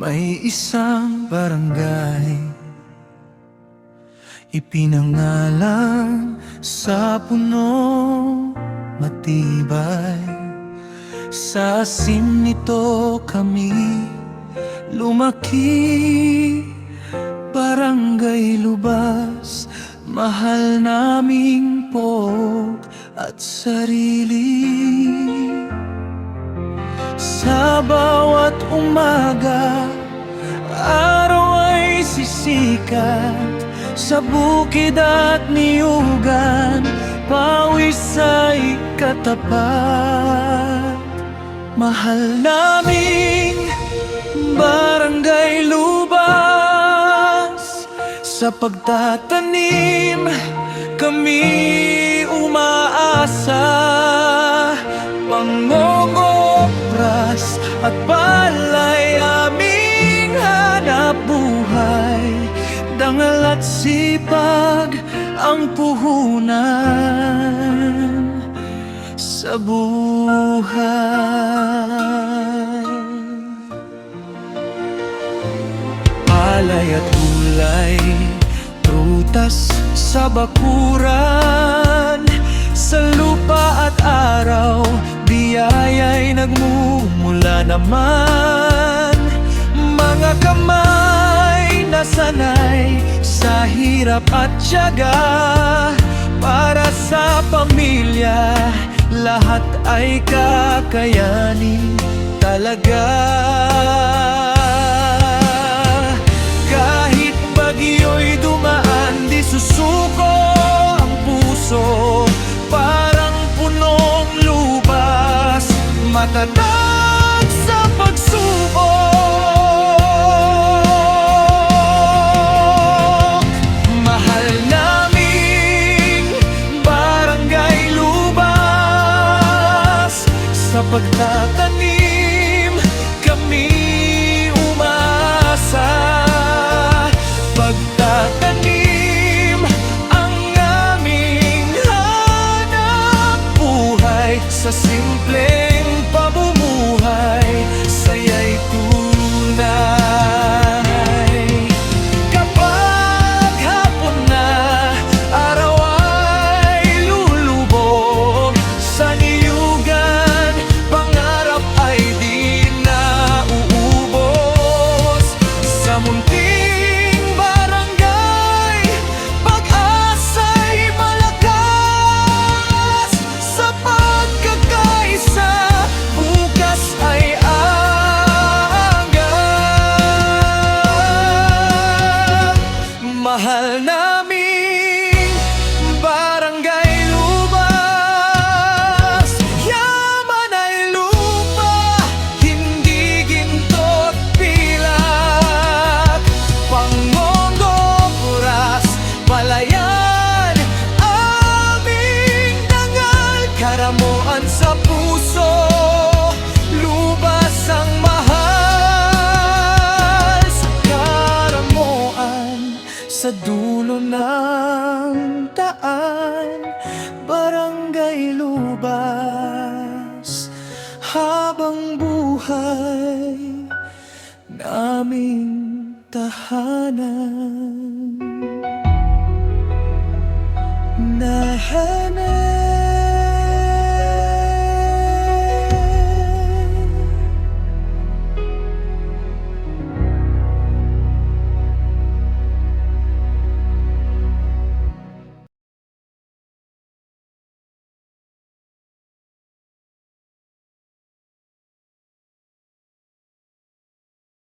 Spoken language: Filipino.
May isang barangay, ipinangalan sa punong matibay. Sa asim nito kami lumaki, Barangay Lubas, mahal naming pog at sarili. Sa bawat umaga, araw ay sisikat, sa bukid at niyugan, pawis ay katapat. Mahal naming Barangay Lubas, sa pagtatanim kami umaasa. Pangongopras at palay aming hanap buhay, dangal at sipag ang puhunan sa buhay. Palay at gulay, prutas sa bakuran, sa lupa at araw, biyaya'y nagmumula naman. Mga kamay na sanay sa hirap at tiyaga, para sa pamilya, lahat ay kakayanin talaga. Kahit bagyo'y dumaan, di susuko ang puso, parang punong lubas, matatag sa pagsubok. Mahal naming Barangay Lubas, sa pagtatanim kami umasa. Pagtatanim ang aming hanap buhay, sa simpleng pamumuhay, saya'y tunay. Kapag hapon na, araw ay lulubog, sa niyugan, pangarap ay di na uubos. Sa munting barangay, pag-asa'y malakas, sa pagkakaisa, bukas ay agad. Mahal naming Barangay Lubas, yaman ay lupa, hindi ginto't pilak. Pangongopras, palayan, aming dangal, karamuan sa puso, lubas ang mahal. Sa karamuan, sa dulo ng daan, Barangay Lubas, habang buhay naming tahanan. Nahanap